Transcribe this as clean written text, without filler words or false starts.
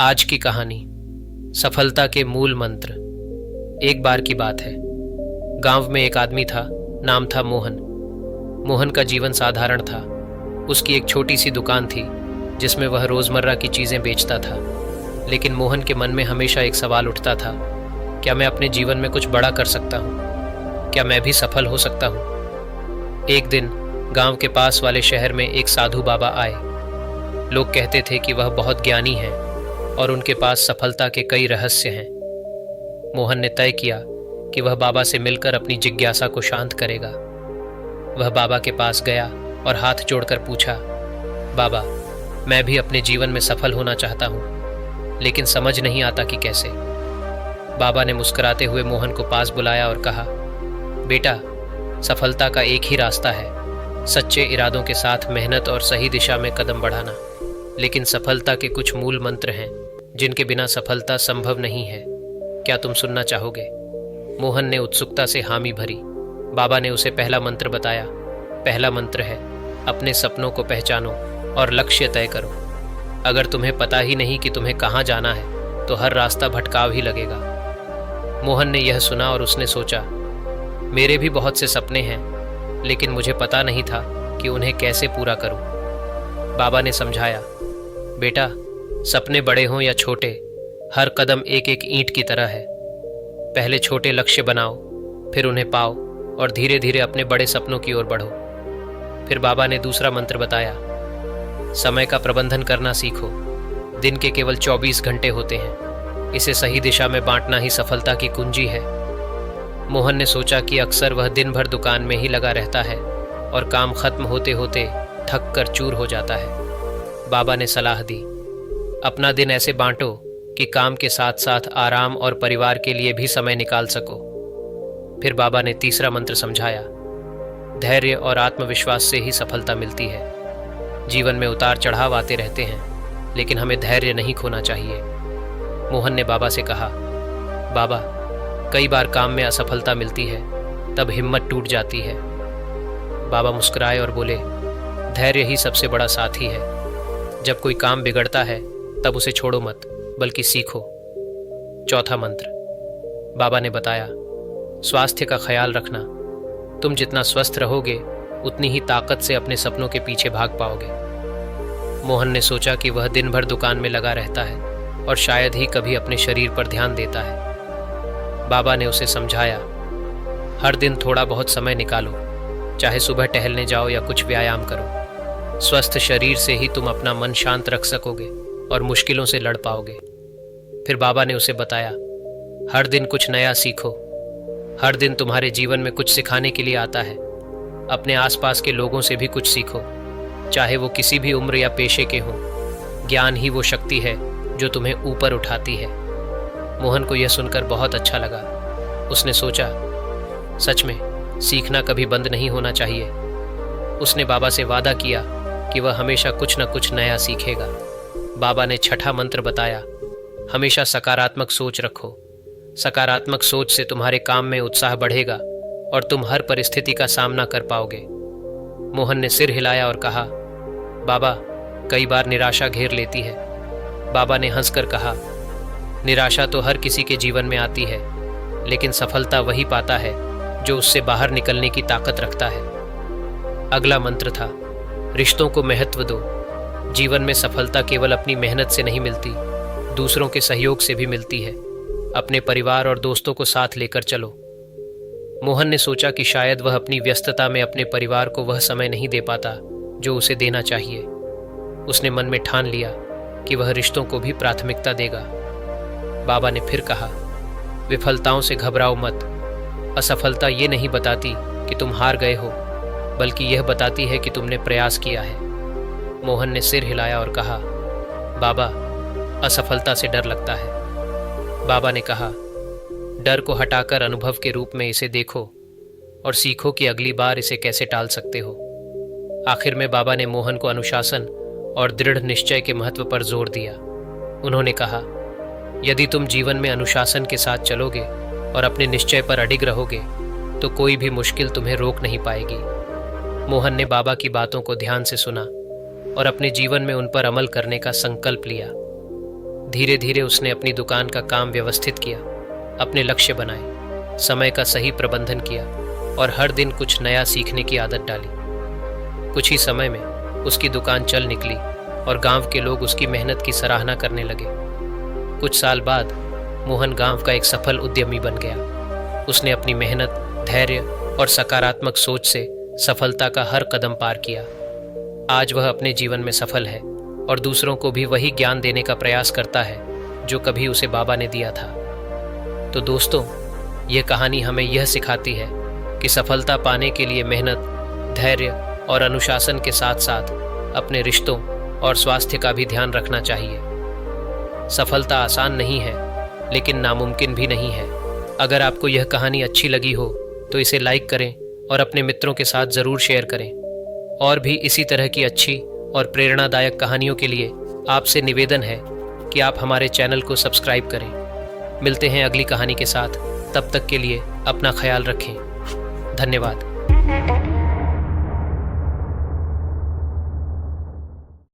आज की कहानी सफलता के मूल मंत्र। एक बार की बात है, गांव में एक आदमी था, नाम था मोहन। मोहन का जीवन साधारण था। उसकी एक छोटी सी दुकान थी जिसमें वह रोजमर्रा की चीजें बेचता था। लेकिन मोहन के मन में हमेशा एक सवाल उठता था, क्या मैं अपने जीवन में कुछ बड़ा कर सकता हूँ? क्या मैं भी सफल हो सकता हूँ? एक दिन गांव के पास वाले शहर में एक साधु बाबा आए। लोग कहते थे कि वह बहुत ज्ञानी हैं और उनके पास सफलता के कई रहस्य हैं। मोहन ने तय किया कि वह बाबा से मिलकर अपनी जिज्ञासा को शांत करेगा। वह बाबा के पास गया और हाथ जोड़कर पूछा, बाबा, मैं भी अपने जीवन में सफल होना चाहता हूँ, लेकिन समझ नहीं आता कि कैसे। बाबा ने मुस्कुराते हुए मोहन को पास बुलाया और कहा, बेटा, सफलता का एक ही रास्ता है, सच्चे इरादों के साथ मेहनत और सही दिशा में कदम बढ़ाना। लेकिन सफलता के कुछ मूल मंत्र हैं जिनके बिना सफलता संभव नहीं है। क्या तुम सुनना चाहोगे? मोहन ने उत्सुकता से हामी भरी। बाबा ने उसे पहला मंत्र बताया। पहला मंत्र है, अपने सपनों को पहचानो और लक्ष्य तय करो। अगर तुम्हें पता ही नहीं कि तुम्हें कहाँ जाना है तो हर रास्ता भटकाव ही लगेगा। मोहन ने यह सुना और उसने सोचा, मेरे भी बहुत से सपने हैं, लेकिन मुझे पता नहीं था कि उन्हें कैसे पूरा करूं। बाबा ने समझाया, बेटा, सपने बड़े हों या छोटे, हर कदम एक एक ईंट की तरह है। पहले छोटे लक्ष्य बनाओ, फिर उन्हें पाओ और धीरे धीरे अपने बड़े सपनों की ओर बढ़ो। फिर बाबा ने दूसरा मंत्र बताया, समय का प्रबंधन करना सीखो। दिन के केवल 24 घंटे होते हैं, इसे सही दिशा में बांटना ही सफलता की कुंजी है। मोहन ने सोचा कि अक्सर वह दिन भर दुकान में ही लगा रहता है और काम खत्म होते होते थक कर चूर हो जाता है। बाबा ने सलाह दी, अपना दिन ऐसे बांटो कि काम के साथ साथ आराम और परिवार के लिए भी समय निकाल सको। फिर बाबा ने तीसरा मंत्र समझाया, धैर्य और आत्मविश्वास से ही सफलता मिलती है। जीवन में उतार चढ़ाव आते रहते हैं, लेकिन हमें धैर्य नहीं खोना चाहिए। मोहन ने बाबा से कहा, बाबा, कई बार काम में असफलता मिलती है, तब हिम्मत टूट जाती है। बाबा मुस्कुराए और बोले, धैर्य ही सबसे बड़ा साथी है। जब कोई काम बिगड़ता है तब उसे छोड़ो मत, बल्कि सीखो। चौथा मंत्र बाबा ने बताया, स्वास्थ्य का ख्याल रखना। तुम जितना स्वस्थ रहोगे उतनी ही ताकत से अपने सपनों के पीछे भाग पाओगे। मोहन ने सोचा कि वह दिन भर दुकान में लगा रहता है और शायद ही कभी अपने शरीर पर ध्यान देता है। बाबा ने उसे समझाया, हर दिन थोड़ा बहुत समय निकालो, चाहे सुबह टहलने जाओ या कुछ व्यायाम करो। स्वस्थ शरीर से ही तुम अपना मन शांत रख सकोगे और मुश्किलों से लड़ पाओगे। फिर बाबा ने उसे बताया, हर दिन कुछ नया सीखो। हर दिन तुम्हारे जीवन में कुछ सिखाने के लिए आता है। अपने आसपास के लोगों से भी कुछ सीखो, चाहे वो किसी भी उम्र या पेशे के हों। ज्ञान ही वो शक्ति है जो तुम्हें ऊपर उठाती है। मोहन को यह सुनकर बहुत अच्छा लगा। उसने सोचा, सच में सीखना कभी बंद नहीं होना चाहिए। उसने बाबा से वादा किया कि वह हमेशा कुछ न कुछ नया सीखेगा। बाबा ने छठा मंत्र बताया, हमेशा सकारात्मक सोच रखो। सकारात्मक सोच से तुम्हारे काम में उत्साह बढ़ेगा और तुम हर परिस्थिति का सामना कर पाओगे। मोहन ने सिर हिलाया और कहा, बाबा, कई बार निराशा घेर लेती है। बाबा ने हंसकर कहा, निराशा तो हर किसी के जीवन में आती है, लेकिन सफलता वही पाता है जो उससे बाहर निकलने की ताकत रखता है। अगला मंत्र था, रिश्तों को महत्व दो। जीवन में सफलता केवल अपनी मेहनत से नहीं मिलती, दूसरों के सहयोग से भी मिलती है। अपने परिवार और दोस्तों को साथ लेकर चलो। मोहन ने सोचा कि शायद वह अपनी व्यस्तता में अपने परिवार को वह समय नहीं दे पाता जो उसे देना चाहिए। उसने मन में ठान लिया कि वह रिश्तों को भी प्राथमिकता देगा। बाबा ने फिर कहा, विफलताओं से घबराओ मत। असफलता ये नहीं बताती कि तुम हार गए हो, बल्कि यह बताती है कि तुमने प्रयास किया है। मोहन ने सिर हिलाया और कहा, बाबा, असफलता से डर लगता है। बाबा ने कहा, डर को हटाकर अनुभव के रूप में इसे देखो और सीखो कि अगली बार इसे कैसे टाल सकते हो। आखिर में बाबा ने मोहन को अनुशासन और दृढ़ निश्चय के महत्व पर जोर दिया। उन्होंने कहा, यदि तुम जीवन में अनुशासन के साथ चलोगे और अपने निश्चय पर अडिग रहोगे तो कोई भी मुश्किल तुम्हें रोक नहीं पाएगी। मोहन ने बाबा की बातों को ध्यान से सुना और अपने जीवन में उन पर अमल करने का संकल्प लिया। धीरे धीरे उसने अपनी दुकान का काम व्यवस्थित किया, अपने लक्ष्य बनाए, समय का सही प्रबंधन किया और हर दिन कुछ नया सीखने की आदत डाली। कुछ ही समय में उसकी दुकान चल निकली और गांव के लोग उसकी मेहनत की सराहना करने लगे। कुछ साल बाद मोहन गांव का एक सफल उद्यमी बन गया। उसने अपनी मेहनत, धैर्य और सकारात्मक सोच से सफलता का हर कदम पार किया। आज वह अपने जीवन में सफल है और दूसरों को भी वही ज्ञान देने का प्रयास करता है जो कभी उसे बाबा ने दिया था। तो दोस्तों, ये कहानी हमें यह सिखाती है कि सफलता पाने के लिए मेहनत, धैर्य और अनुशासन के साथ साथ अपने रिश्तों और स्वास्थ्य का भी ध्यान रखना चाहिए। सफलता आसान नहीं है, लेकिन नामुमकिन भी नहीं है। अगर आपको यह कहानी अच्छी लगी हो तो इसे लाइक करें और अपने मित्रों के साथ ज़रूर शेयर करें। और भी इसी तरह की अच्छी और प्रेरणादायक कहानियों के लिए आपसे निवेदन है कि आप हमारे चैनल को सब्सक्राइब करें। मिलते हैं अगली कहानी के साथ। तब तक के लिए अपना ख्याल रखें। धन्यवाद।